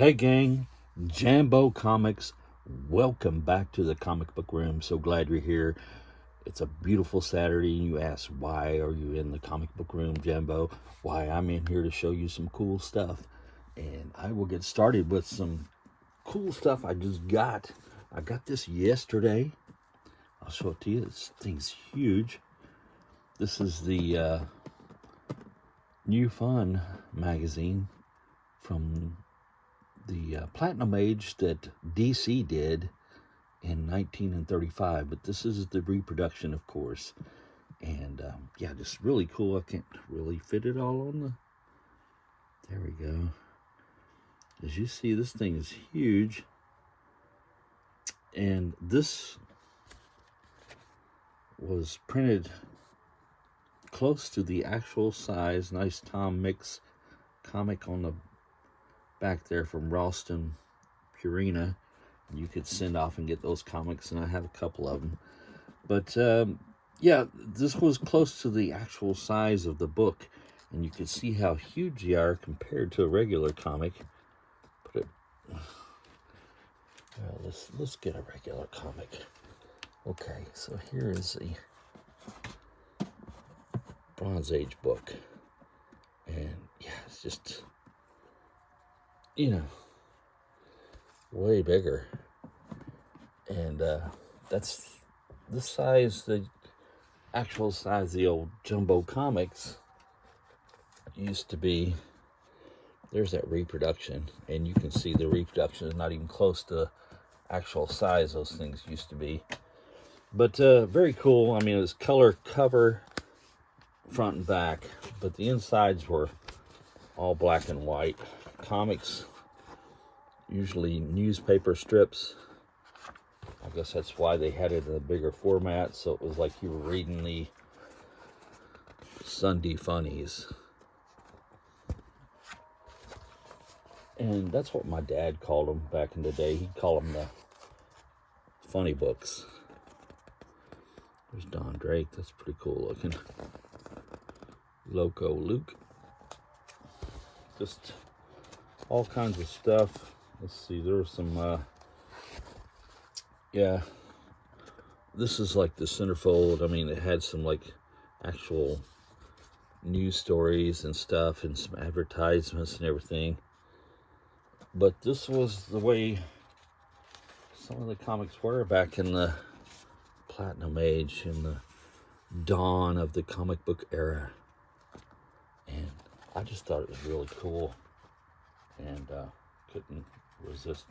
Hey gang, Jambo Comics, welcome back to the comic book room. So glad you're here. It's a beautiful Saturday and you ask, why are you in the comic book room, Jambo? Why, I'm in here to show you some cool stuff. And I will get started with some cool stuff I just got. I got this yesterday. I'll show it to you. This thing's huge. This is the New Fun magazine from the Platinum Age that DC did in 1935, but this is the reproduction, of course. And yeah, just really cool. I can't really fit it all on the. There we go. As you see, this thing is huge, and this was printed close to the actual size. Nice Tom Mix comic on the back there from Ralston Purina. You could send off and get those comics, and I have a couple of them. But yeah, this was close to the actual size of the book, and you could see how huge they are compared to a regular comic. But well, let's get a regular comic. Okay, so here is the Bronze Age book, and yeah, it's just, you know, way bigger. And that's the size, the actual size the old Jumbo Comics used to be. There's that reproduction, and you can see the reproduction is not even close to actual size those things used to be. But very cool. I mean, it was color cover, front and back, but the insides were all black and white. Comics, usually newspaper strips. I guess that's why they had it in a bigger format, so it was like you were reading the Sunday funnies. And that's what my dad called them back in the day. He'd call them the funny books. There's Don Drake. That's pretty cool looking. Loco Luke. Just all kinds of stuff. Let's see, there was some yeah, this is like the centerfold. I mean, it had some like actual news stories and stuff and some advertisements and everything. But this was the way some of the comics were back in the Platinum Age, in the dawn of the comic book era. And I just thought it was really cool, and couldn't resist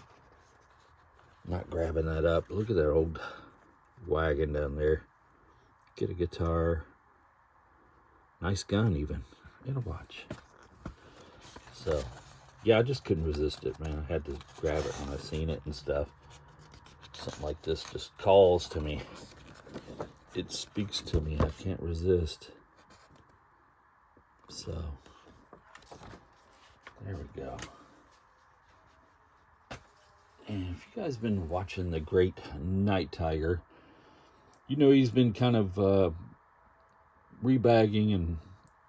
not grabbing that up. Look at that old wagon down there. Get a guitar. Nice gun even. And a watch. So, yeah, I just couldn't resist it, man. I had to grab it when I seen it and stuff. Something like this just calls to me. It speaks to me. I can't resist. So, there we go. And if you guys been watching The Great Night Tiger, you know he's been kind of rebagging and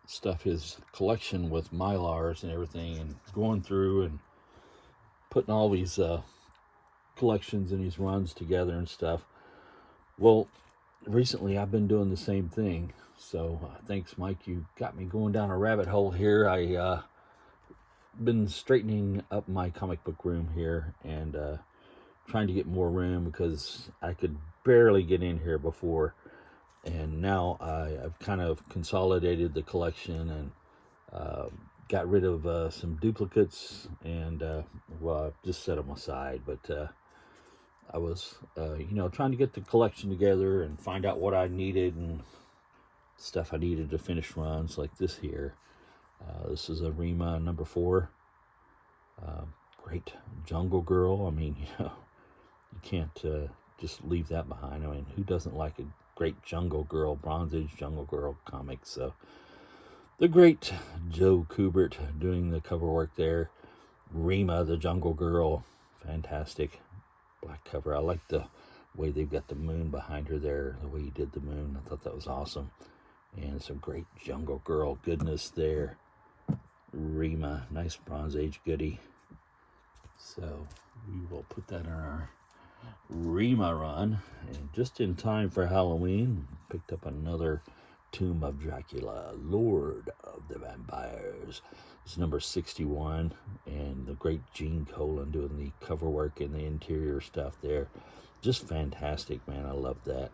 stuff his collection with Mylars and everything, and going through and putting all these collections and these runs together and stuff. Well, recently I've been doing the same thing. So thanks, Mike. You got me going down a rabbit hole here. I been straightening up my comic book room here and trying to get more room because I could barely get in here before, and now I've kind of consolidated the collection and got rid of some duplicates, and well, I've just set them aside. But I was trying to get the collection together and find out what I needed and stuff I needed to finish runs like this here. This is a Rima number 4. Great Jungle Girl. I mean, you can't just leave that behind. I mean, who doesn't like a great Jungle Girl, Bronze Age Jungle Girl comic? So, the great Joe Kubert doing the cover work there. Rima, the Jungle Girl, fantastic black cover. I like the way they've got the moon behind her there, the way he did the moon. I thought that was awesome. And some great Jungle Girl goodness there. Rima, nice Bronze Age goodie. So we will put that in our Rima run. And just in time for Halloween, picked up another Tomb of Dracula, Lord of the Vampires. It's number 61, and the great Gene Colan doing the cover work and the interior stuff there. Just fantastic, man. I love that.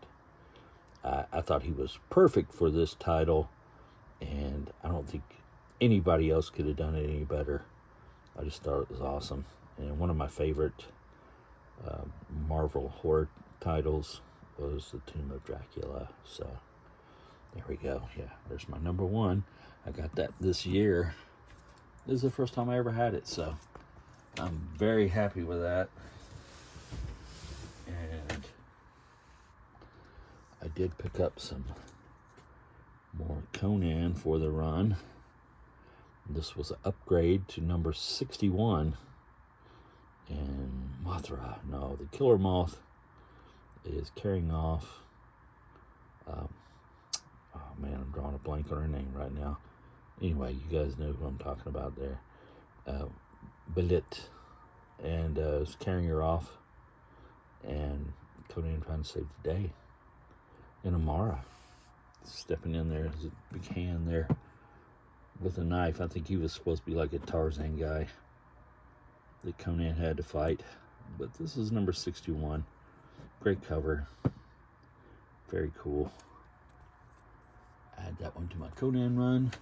I thought he was perfect for this title, and I don't think anybody else could have done it any better. I just thought it was awesome. And one of my favorite Marvel horror titles was The Tomb of Dracula. So there we go. Yeah, there's my number one. I got that this year. This is the first time I ever had it, so I'm very happy with that. And I did pick up some more Conan for the run. This was an upgrade to number 61. And Mothra, no, the killer moth is carrying off. Oh man, I'm drawing a blank on her name right now. Anyway, you guys know who I'm talking about there. Belit, and is carrying her off, and Conan trying to save the day. And Amara stepping in there, his big hand there with a knife. I think he was supposed to be like a Tarzan guy that Conan had to fight. But this is number 61. Great cover. Very cool. Add that one to my Conan run.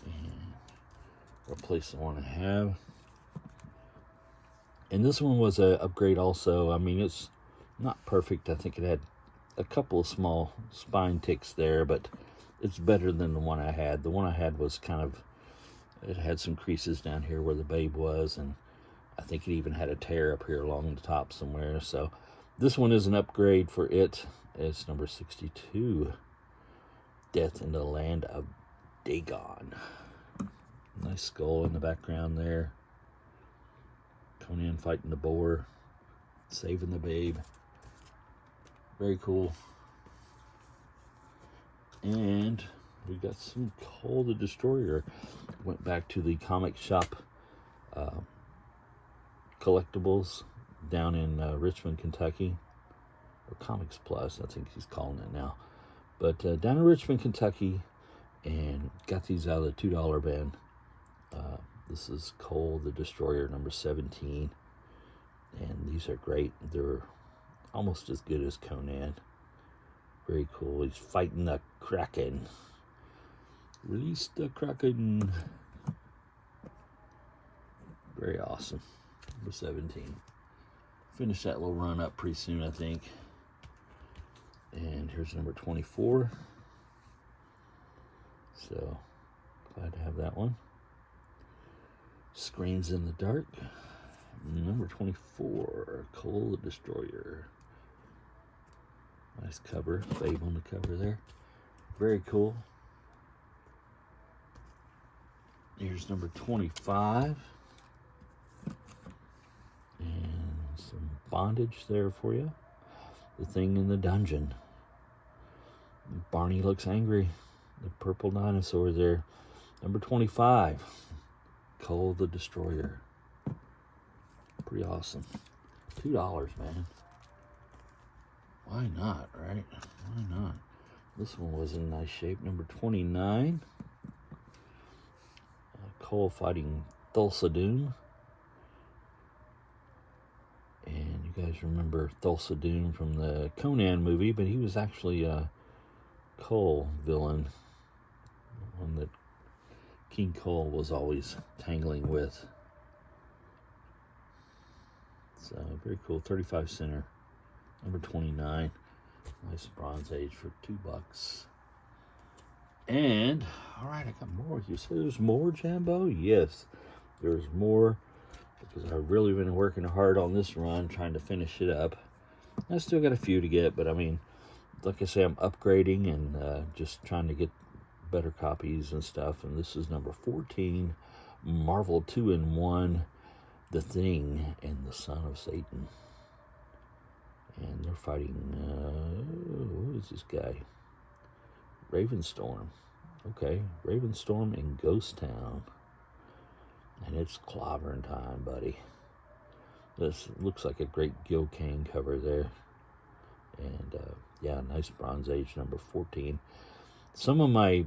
And replace the one I have. And this one was an upgrade also. I mean, it's not perfect. I think it had a couple of small spine ticks there, but it's better than the one I had. The one I had was kind of, it had some creases down here where the babe was, and I think it even had a tear up here along the top somewhere. So this one is an upgrade for it. It's number 62. Death in the Land of Dagon. Nice skull in the background there. Conan fighting the boar, saving the babe. Very cool. And we got some Cole the Destroyer. Went back to the comic shop collectibles down in Richmond, Kentucky. Or Comics Plus, I think he's calling it now. But down in Richmond, Kentucky, and got these out of the $2 bin. This is Cole the Destroyer, number 17. And these are great. They're almost as good as Conan. Very cool. He's fighting the Kraken. Release the Kraken. Very awesome. Number 17. Finish that little run up pretty soon, I think. And here's number 24. So, glad to have that one. Screams in the Dark. Number 24. Cole the Destroyer. Nice cover. Babe on the cover there. Very cool. Here's number 25. And some bondage there for you. The Thing in the Dungeon. Barney looks angry. The purple dinosaur there. Number 25. Cole the Destroyer. Pretty awesome. $2, man. Why not, right? Why not? This one was in nice shape. Number 29. Cole fighting Thulsa Doom. And you guys remember Thulsa Doom from the Conan movie, but he was actually a Cole villain. One that King Cole was always tangling with. So, very cool. 35 center. Number 29. Nice Bronze Age for $2. And, alright, I got more. You say there's more, Jambo? Yes, there's more. Because I've really been working hard on this run, trying to finish it up. I still got a few to get, but I mean, like I say, I'm upgrading and just trying to get better copies and stuff. And this is number 14, Marvel 2-in-1, The Thing and the Son of Satan. And they're fighting, who is this guy? Ravenstorm. Okay, Ravenstorm in Ghost Town. And it's clobbering time, buddy. This looks like a great Gil Kane cover there. And yeah, nice Bronze Age number 14. Some of my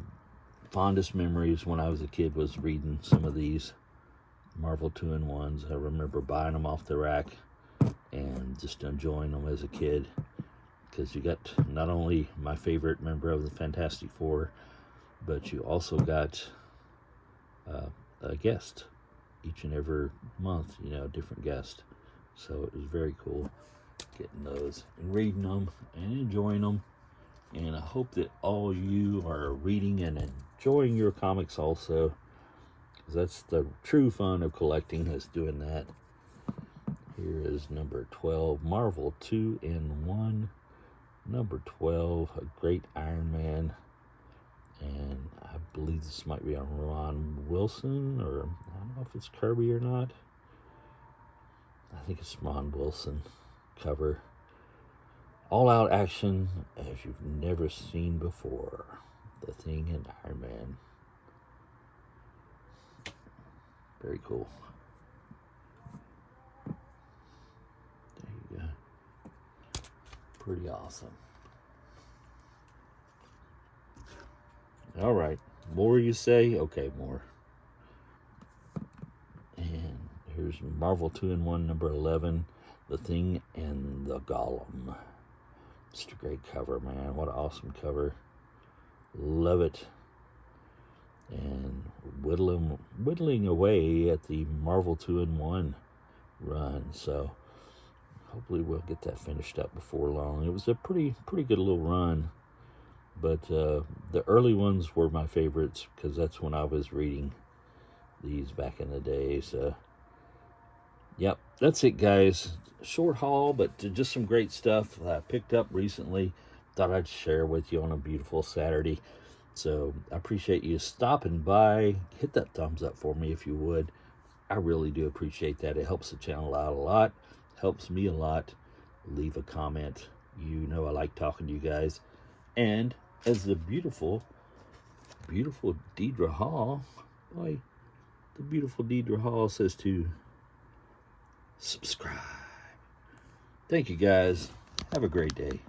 fondest memories when I was a kid was reading some of these Marvel 2-in-1s. I remember buying them off the rack and just enjoying them as a kid, because you got not only my favorite member of the Fantastic Four, but you also got a guest each and every month, you know, a different guest. So it was very cool getting those and reading them and enjoying them. And I hope that all you are reading and enjoying your comics also, because that's the true fun of collecting, is doing that. Here is number 12, Marvel 2-in-1. Number 12, a great Iron Man. And I believe this might be a Ron Wilson, or I don't know if it's Kirby or not. I think it's Ron Wilson cover. All out action as you've never seen before. The Thing and Iron Man. Very cool. There you go. Pretty awesome. All right. More, you say? Okay, more. And here's Marvel 2-in-1 number 11. The Thing and the Golem. Just a great cover, man. What an awesome cover. Love it. And whittling away at the Marvel 2-in-1 run. So hopefully we'll get that finished up before long. It was a pretty good little run. But the early ones were my favorites, because that's when I was reading these back in the day. So, yep, that's it, guys. Short haul, but just some great stuff I picked up recently. Thought I'd share with you on a beautiful Saturday. So I appreciate you stopping by. Hit that thumbs up for me if you would. I really do appreciate that. It helps the channel out a lot. Helps me a lot. Leave a comment. You know I like talking to you guys. And as the beautiful Deidre Hall, boy, the beautiful Deidre Hall says to subscribe. Thank you, guys. Have a great day.